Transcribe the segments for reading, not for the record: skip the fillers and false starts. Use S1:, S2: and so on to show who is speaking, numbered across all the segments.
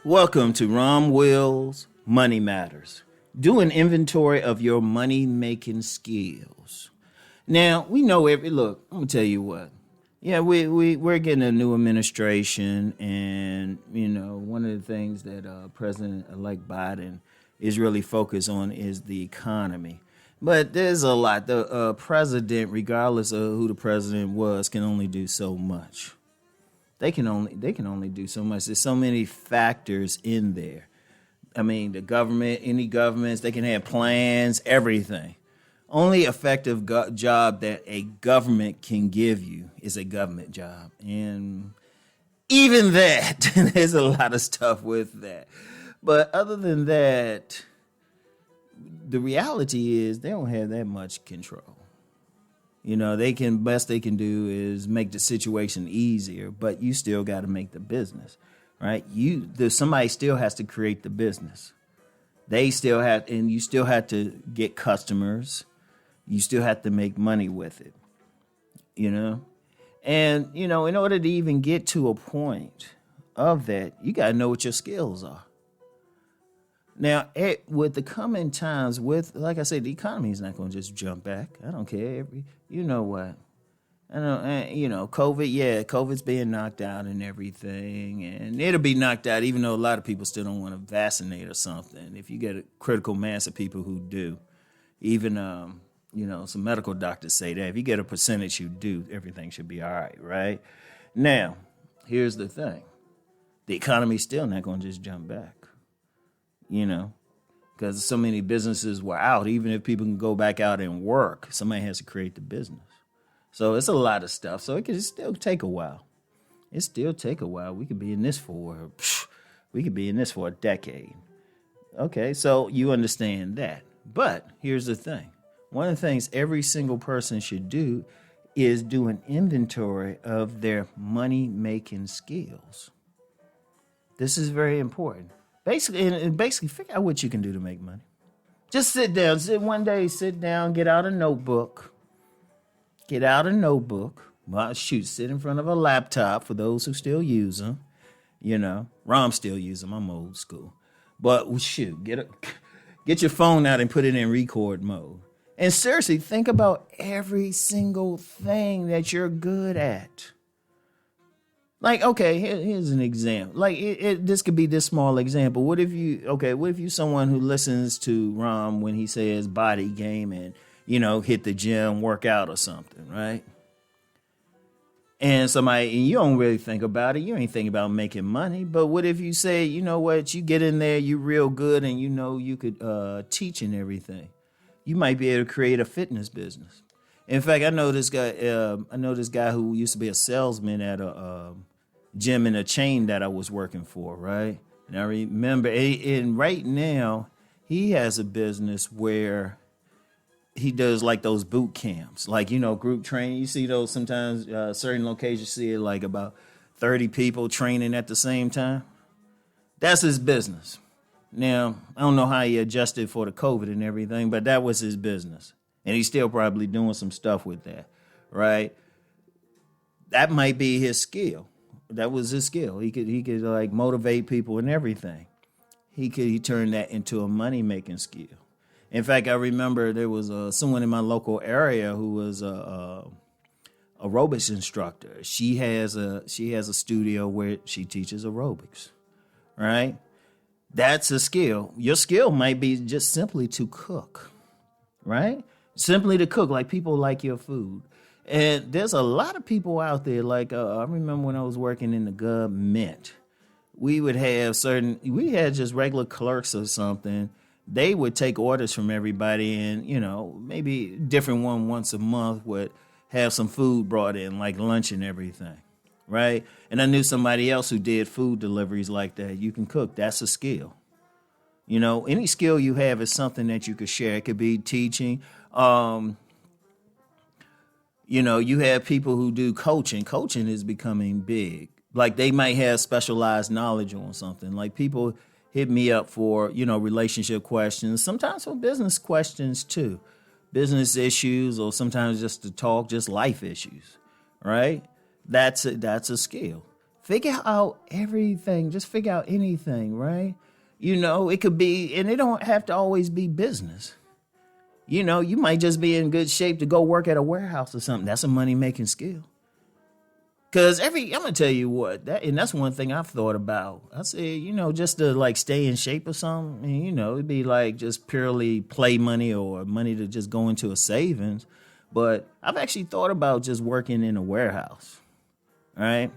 S1: Welcome to Rom Wills Money Matters. Do an inventory of your money-making skills. Now, we know look, I'm going to tell you what. Yeah, we're getting a new administration, and, one of the things that President-elect Biden is really focused on is the economy. But there's a lot. The president, regardless of who the president was, can only do so much. They can only do so much. There's so many factors in there. I mean, the government, any governments, they can have plans, everything. Only effective job that a government can give you is a government job. And even that, there's a lot of stuff with that. But other than that, the reality is they don't have that much control. Best they can do is make the situation easier, but you still got to make the business, right? Somebody still has to create the business. You still have to get customers. You still have to make money with it, And, in order to even get to a point of that, you got to know what your skills are. Now, with the coming times, like I said, the economy is not going to just jump back. I don't care. You know what? COVID's being knocked out and everything. And it'll be knocked out, even though a lot of people still don't want to vaccinate or something. If you get a critical mass of people who do, even, some medical doctors say that if you get a percentage who do, everything should be all right? Now, here's the thing. The economy's still not going to just jump back. Because so many businesses were out. Even if people can go back out and work, somebody has to create the business. So it's a lot of stuff. So it can still take a while. We could be in this for a decade. Okay, so you understand that. But here's the thing. One of the things every single person should do is do an inventory of their money-making skills. This is very important. Basically, figure out what you can do to make money. Just sit down, get out a notebook. Well, sit in front of a laptop for those who still use them. Rom still use them. I'm old school. But get your phone out and put it in record mode. And seriously, think about every single thing that you're good at. Like, okay, here's an example. Like, this could be this small example. What if you someone who listens to Rom when he says body game and, hit the gym, work out or something, right? And you don't really think about it. You ain't thinking about making money. But what if you say, you know what, you get in there, you're real good and you could teach and everything. You might be able to create a fitness business. In fact, I know this guy who used to be a salesman at a gym in a chain that I was working for, right? And I remember, and right now, he has a business where he does like those boot camps, like, group training. You see those sometimes, certain locations, you see it like about 30 people training at the same time. That's his business. Now, I don't know how he adjusted for the COVID and everything, but that was his business. And he's still probably doing some stuff with that, right? That might be his skill. That was his skill. He could like motivate people and everything. He turned that into a money-making skill. In fact, I remember there was someone in my local area who was a aerobics instructor. She has a studio where she teaches aerobics, right? That's a skill. Your skill might be just simply to cook, right? Simply to cook, like people like your food. And there's a lot of people out there, like I remember when I was working in the government, we had just regular clerks or something. They would take orders from everybody and, maybe different one once a month would have some food brought in, like lunch and everything, right? And I knew somebody else who did food deliveries like that. You can cook. That's a skill. Any skill you have is something that you could share. It could be teaching. You have people who do coaching. Coaching is becoming big. Like they might have specialized knowledge on something. Like people hit me up for, relationship questions, sometimes for business questions too. Business issues or sometimes just to talk, just life issues, right? That's a skill. Figure out everything. Just figure out anything, right? It could be, and it don't have to always be business. You might just be in good shape to go work at a warehouse or something. That's a money making skill. Cause I'm gonna tell you what, that's one thing I've thought about. I said, just to like stay in shape or something, and, it'd be like just purely play money or money to just go into a savings. But I've actually thought about just working in a warehouse, right?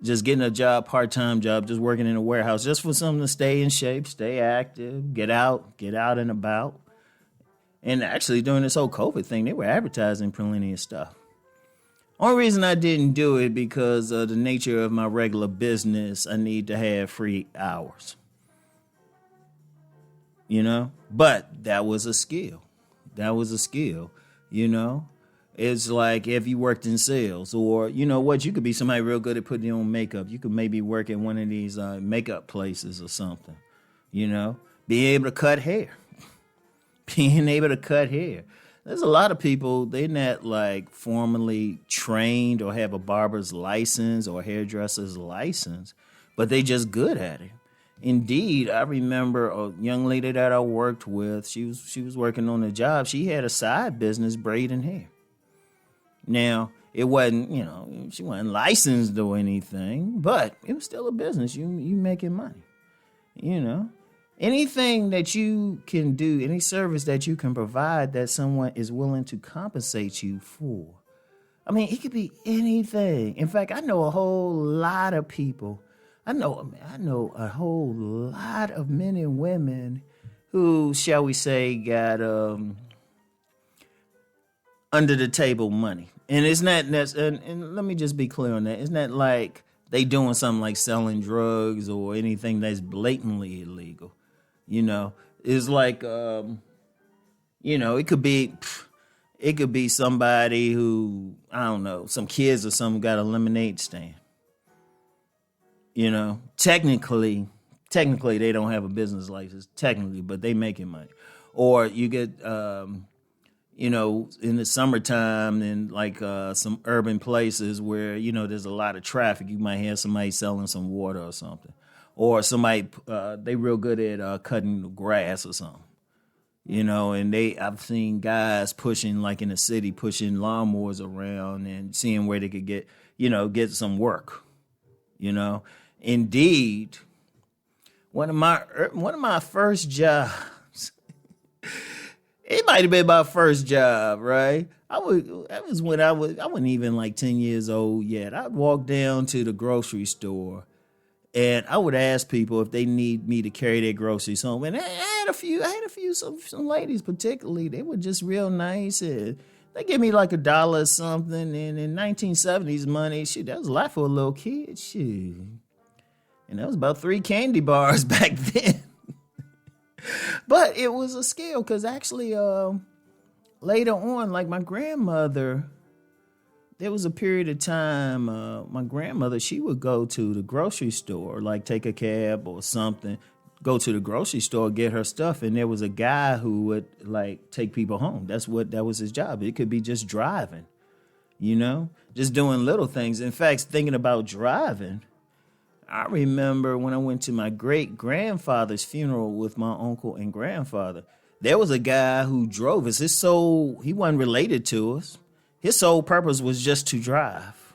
S1: Just getting a job, part-time job, just working in a warehouse, just for something to stay in shape, stay active, get out and about. And actually during this whole COVID thing, they were advertising plenty of stuff. Only reason I didn't do it because of the nature of my regular business, I need to have free hours. But that was a skill. It's like if you worked in sales or, you could be somebody real good at putting on makeup. You could maybe work at one of these makeup places or something, being able to cut hair. There's a lot of people, they're not like formally trained or have a barber's license or hairdresser's license, but they just good at it. Indeed, I remember a young lady that I worked with, she was working on a job. She had a side business braiding hair. Now, it wasn't, she wasn't licensed or anything, but it was still a business. You making money, Anything that you can do, any service that you can provide that someone is willing to compensate you for. It could be anything. In fact, I know a whole lot of people. I know a whole lot of men and women who, shall we say, got under the table money. And it's not, and let me just be clear on that. It's not like they doing something like selling drugs or anything that's blatantly illegal. It's like, it could be somebody who, I don't know, some kids or something got a lemonade stand. Technically they don't have a business license, technically, but they making money. Or you get, in the summertime in like some urban places where, there's a lot of traffic, you might have somebody selling some water or something. Or somebody, they real good at cutting the grass or something, and I've seen guys pushing, like in the city, pushing lawnmowers around and seeing where they could get some work, Indeed, one of my first jobs, it might have been my first job, right? I wasn't even like 10 years old yet. I'd walk down to the grocery store. And I would ask people if they need me to carry their groceries home. And I had a few, some ladies particularly, they were just real nice. And they gave me like $1 or something. And in 1970s money, that was a lot for a little kid. And that was about 3 candy bars back then. But it was a skill because actually later on, like my grandmother, there was a period of time, my grandmother, she would go to the grocery store, like take a cab or something, go to the grocery store, get her stuff. And there was a guy who would like take people home. That was his job. It could be just driving, just doing little things. In fact, thinking about driving, I remember when I went to my great-grandfather's funeral with my uncle and grandfather, there was a guy who drove us. He wasn't related to us. His sole purpose was just to drive.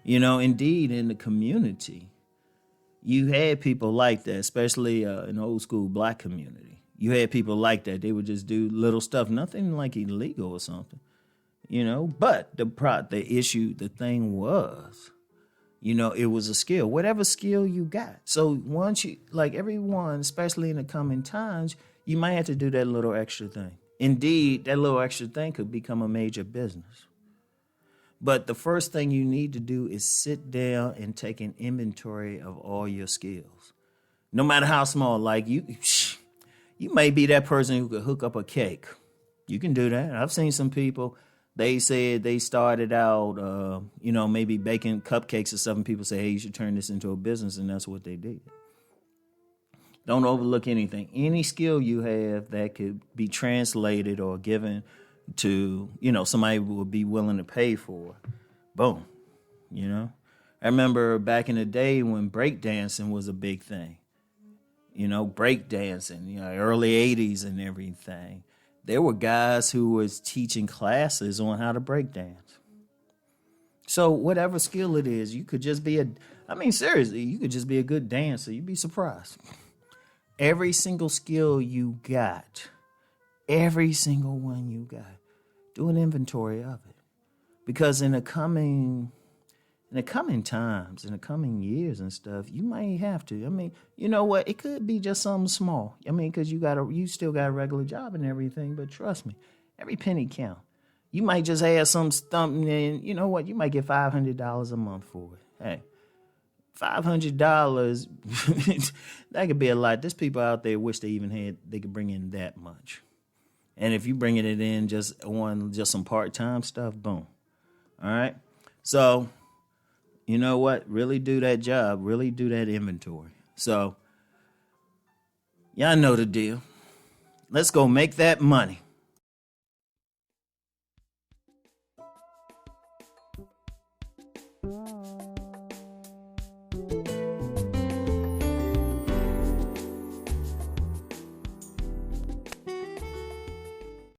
S1: Indeed, in the community, you had people like that, especially in the old school black community. You had people like that. They would just do little stuff, nothing like illegal or something, But the thing was, it was a skill, whatever skill you got. So once everyone, especially in the coming times, you might have to do that little extra thing. Indeed, that little extra thing could become a major business. But the first thing you need to do is sit down and take an inventory of all your skills. No matter how small, like you may be that person who could hook up a cake. You can do that. I've seen some people, they said they started out, maybe baking cupcakes or stuff, and people say, hey, you should turn this into a business, and that's what they did. Don't overlook anything. Any skill you have that could be translated or given to, somebody would be willing to pay for. Boom. I remember back in the day when breakdancing was a big thing. Breakdancing, early 80s and everything. There were guys who was teaching classes on how to breakdance. So whatever skill it is, you could just be seriously, you could just be a good dancer. You'd be surprised. Every single skill you got, every single one you got, do an inventory of it. Because in the coming times, in the coming years and stuff, you might have to. You know what? It could be just something small. Because you still got a regular job and everything. But trust me, every penny count. You might just have something, and you know what? You might get $500 a month for it. Hey, $500, that could be a lot. There's people out there wish they could bring in that much. And if you bringing it in just on just some part-time stuff, boom. All right? So, you know what? Really do that job. Really do that inventory. So, y'all know the deal. Let's go make that money.